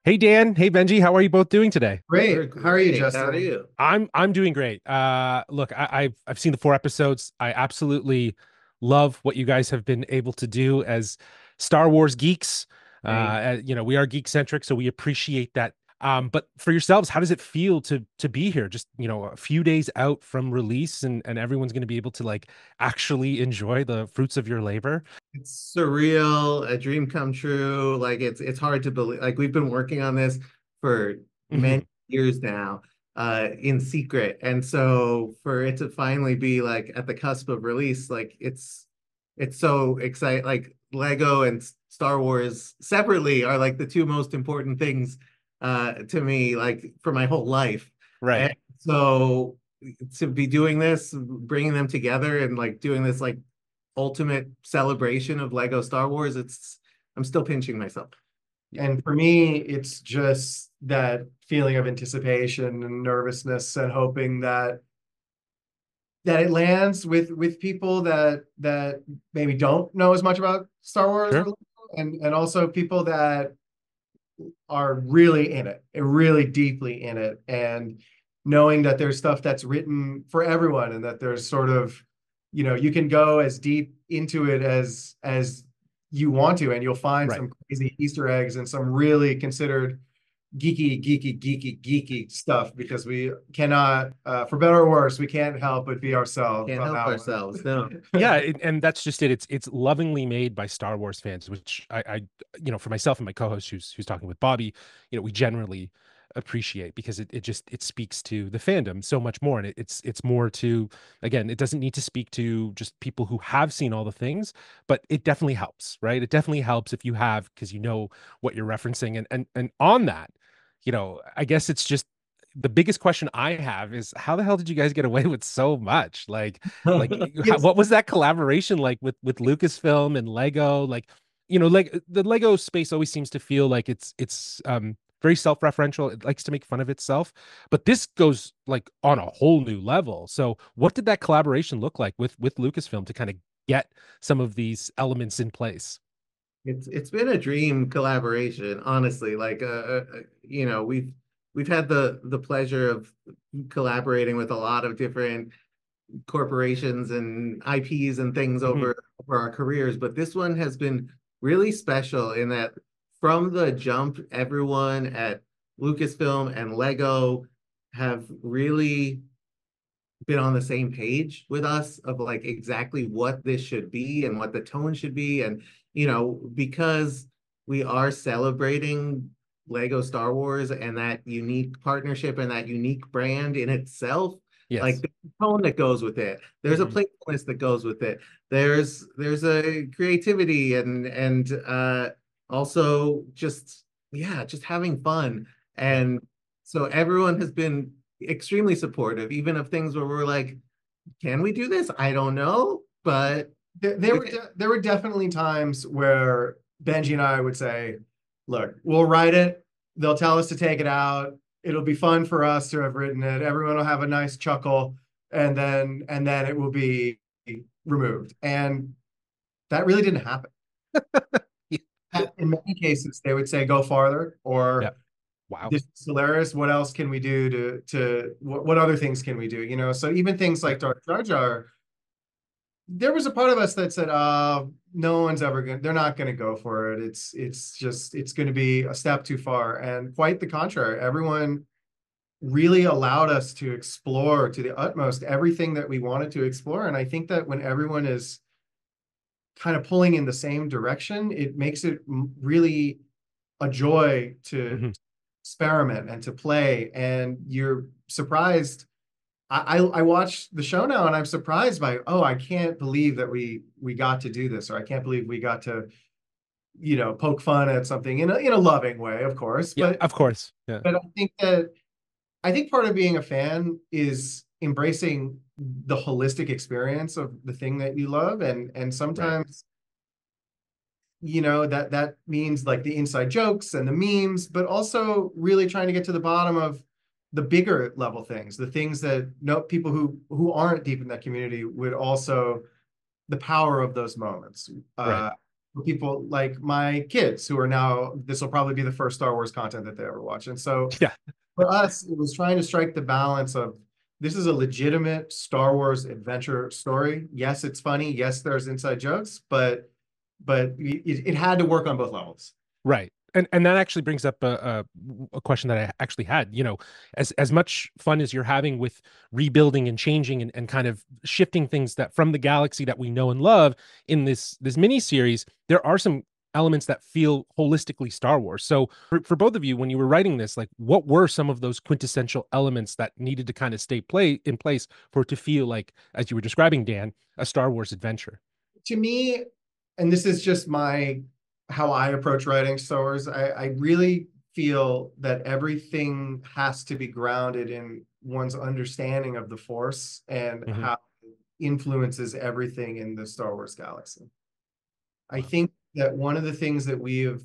Hey Dan, hey Benji, how are you both doing today? We're Great. How are you, great. How are Justin? you? I'm doing great. Look, I've seen the 4 episodes. I absolutely love what you guys have been able to do as Star Wars geeks. Thank We are geek centric, so we appreciate that. But for yourselves, how does it feel to be here? Just, a few days out from release, and everyone's going to be able to like actually enjoy the fruits of your labor. It's surreal, a dream come true. Like it's hard to believe. Like we've been working on this for many Mhm. years now, in secret. And so for it to finally be like at the cusp of release, like it's so exciting. Like Lego and Star Wars separately are like the two most important things to me, like for my whole life. Right. And so to be doing this, bringing them together and like doing this like ultimate celebration of Lego Star Wars, I'm still pinching myself. And for me, it's just that feeling of anticipation and nervousness and hoping that it lands with people that maybe don't know as much about Star Wars Sure. or and also people that are really in it and really deeply in it, and knowing that there's stuff that's written for everyone, and that there's sort of, you can go as deep into it as you want to, and you'll find Right. some crazy Easter eggs and some really considered geeky stuff, because we cannot, for better or worse, we can't help but be ourselves Can't on help that ourselves. No. Yeah, one. and that's just it. It's lovingly made by Star Wars fans, which for myself and my co-host who's talking with Bobby, we generally appreciate because it just it speaks to the fandom so much more, and it's more to, again, it doesn't need to speak to just people who have seen all the things, but it definitely helps, right? It definitely helps if you have, because you know what you're referencing, and on that, I guess it's just the biggest question I have is how the hell did you guys get away with so much? It's What was that collaboration like with Lucasfilm and Lego? Like the Lego space always seems to feel like it's very self-referential. It likes to make fun of itself, but this goes like on a whole new level. So, what did that collaboration look like with Lucasfilm to kind of get some of these elements in place? It's been a dream collaboration, honestly. Like we've had the pleasure of collaborating with a lot of different corporations and IPs and things Mhm. over our careers, but this one has been really special in that from the jump, everyone at Lucasfilm and Lego have really been on the same page with us of like exactly what this should be and what the tone should be. And, because we are celebrating Lego Star Wars and that unique partnership and that unique brand in itself, like Yes. the tone that goes with it. There's a Mhm. playfulness that goes with it. There's a creativity and also just yeah, just having fun. Yeah. And so everyone has been extremely supportive, even of things where we're like, can we do this? I don't know, but there were there were definitely times where Benji and I would say, "Look, we'll write it. They'll tell us to take it out. It'll be fun for us to have written it. Everyone will have a nice chuckle, and then it will be removed." And that really didn't happen. In many cases, they would say, "Go farther," Yeah. or Wow. "This is hilarious. What else can we do to what other things can we do?" So even things Yeah. like Dark Jar Jar, there was a part of us that said, no one's ever going, they're not going to go for it. It's going to be a step too far." And quite the contrary, everyone really allowed us to explore to the utmost everything that we wanted to explore. And I think that when everyone is kind of pulling in the same direction, it makes it really a joy to Mhm. experiment and to play. And you're surprised. I watch the show now and I'm surprised by, oh, I can't believe that we got to do this, or I can't believe we got to, poke fun at something in a loving way, of course. Yeah, But of course. Yeah. I think part of being a fan is embracing the holistic experience of the thing that you love. And Right. sometimes, that means like the inside jokes and the memes, but also really trying to get to the bottom of the bigger level things, the things that no people who aren't deep in that community would also, the power of those moments. Right. for people like my kids who are now, this will probably be the first Star Wars content that they ever watch. And so Yeah. for us, it was trying to strike the balance of, this is a legitimate Star Wars adventure story. Yes, it's funny. Yes, there's inside jokes, but it had to work on both levels. Right. And that actually brings up a question that I actually had. You know, as much fun as you're having with rebuilding and changing and kind of shifting things that from the galaxy that we know and love in this mini series, there are some elements that feel holistically Star Wars. So for both of you, when you were writing this, like what were some of those quintessential elements that needed to kind of stay in place for it to feel like, as you were describing, Dan, a Star Wars adventure? To me, and this is just how I approach writing Star Wars, I really feel that everything has to be grounded in one's understanding of the Force and Mhm. how it influences everything in the Star Wars galaxy. I Wow. think that one of the things that we have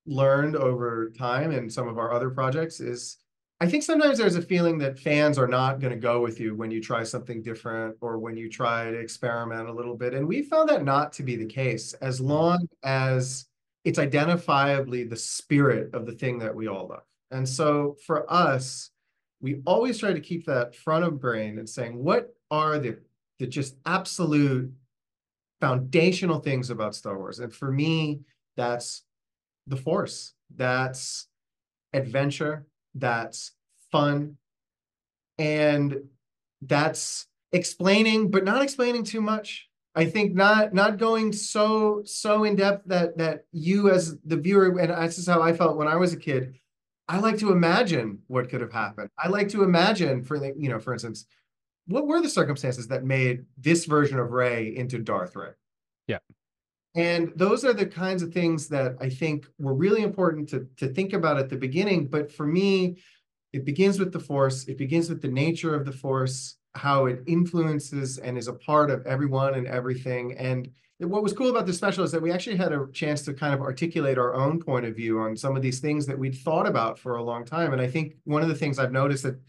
learned over time in some of our other projects is, I think sometimes there's a feeling that fans are not going to go with you when you try something different or when you try to experiment a little bit. And we found that not to be the case, as long as it's identifiably the spirit of the thing that we all love. And so for us, we always try to keep that front of brain and saying, what are the just absolute foundational things about Star Wars? And for me, that's the Force, that's adventure, that's fun, and that's explaining, but not explaining too much. I think not going so in depth that you as the viewer, and this is how I felt when I was a kid, I like to imagine what could have happened. I like to imagine, for instance, what were the circumstances that made this version of Rey into Darth Rey? Yeah. And those are the kinds of things that I think were really important to think about at the beginning. But for me, it begins with the Force. It begins with the nature of the Force, how it influences and is a part of everyone and everything. And what was cool about this special is that we actually had a chance to kind of articulate our own point of view on some of these things that we'd thought about for a long time. And I think one of the things I've noticed that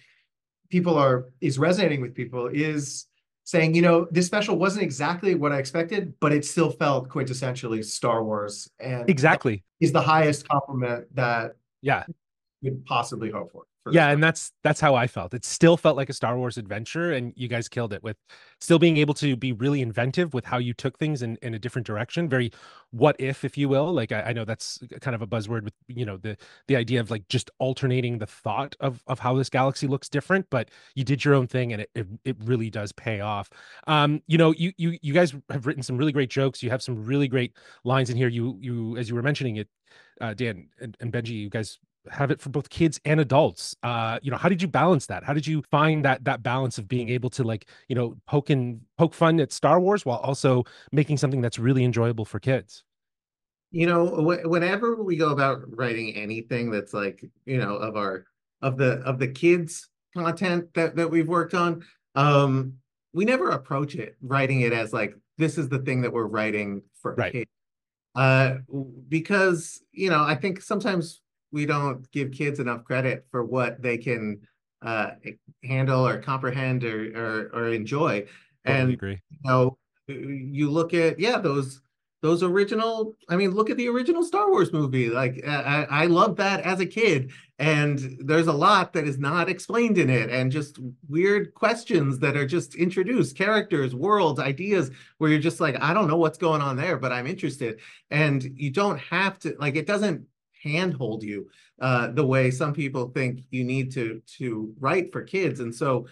is resonating with people is saying, this special wasn't exactly what I expected, but it still felt quintessentially Star Wars. And that Exactly. is the highest compliment that Yeah. you could possibly hope for this Yeah, special. and that's how I felt. It still felt like a Star Wars adventure, and you guys killed it with still being able to be really inventive with how you took things in a different direction. Very what if you will. Like I know that's kind of a buzzword with the idea of like just alternating the thought of how this galaxy looks different, but you did your own thing, and it really does pay off. You guys have written some really great jokes. You have some really great lines in here. You as you were mentioning it, Dan and Benji, you guys have it for both kids and adults. How did you balance that? How did you find that balance of being able to like, poke fun at Star Wars while also making something that's really enjoyable for kids? Whenever we go about writing anything that's like, of the kids content that we've worked on, we never approach it writing it as like, this is the thing that we're writing for Right. kids. Because, I think sometimes we don't give kids enough credit for what they can uh, handle or comprehend or enjoy. Totally And, agree. you look at, yeah, those original, I mean, look at the original Star Wars movie. Like, I loved that as a kid. And there's a lot that is not explained in it, and just weird questions that are just introduced, characters, worlds, ideas, where you're just like, I don't know what's going on there, but I'm interested. And you don't have to, like, it doesn't handhold you the way some people think you need to write for kids. And so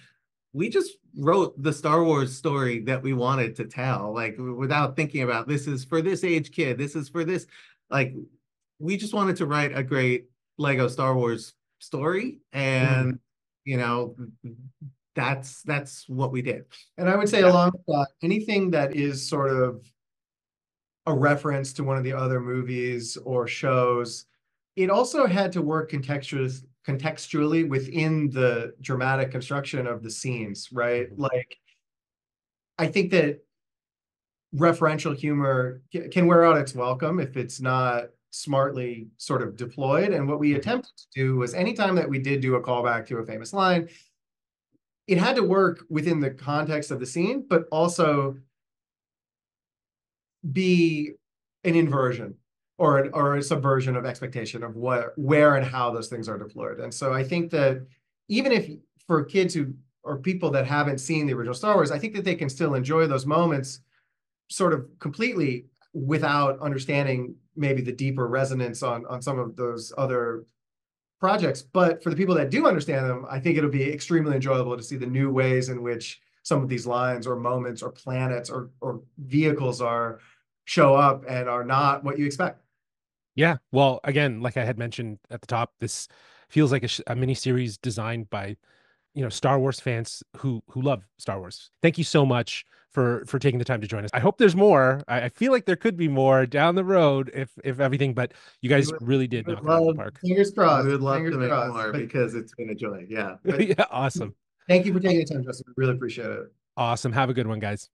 we just wrote the Star Wars story that we wanted to tell, like without thinking about, this is for this age kid, this is for this. Like, we just wanted to write a great Lego Star Wars story, Mhm. and you know that's what we did. And I would say Yeah. along with that, anything that is sort of a reference to one of the other movies or shows, it also had to work contextually within the dramatic construction of the scenes, right? Mhm. Like, I think that referential humor can wear out its welcome if it's not smartly sort of deployed. And what we Mhm. attempted to do was, anytime that we did do a callback to a famous line, it had to work within the context of the scene, but also be an inversion or a subversion of expectation of where and how those things are deployed. And so I think that even if for kids who or people that haven't seen the original Star Wars, I think that they can still enjoy those moments sort of completely without understanding maybe the deeper resonance on some of those other projects. But for the people that do understand them, I think it'll be extremely enjoyable to see the new ways in which some of these lines or moments or planets or vehicles show up and are not what you expect. Yeah. Well, again, like I had mentioned at the top, this feels like a mini series designed by, Star Wars fans who love Star Wars. Thank you so much for taking the time to join us. I hope there's more. I feel like there could be more down the road if everything, but you guys really did knock it out of the park. Fingers crossed. We would love Fingers to make crossed, more because it's been a joy. Yeah. Yeah, awesome. Thank you for taking the time, Justin. We really appreciate it. Awesome. Have a good one, guys.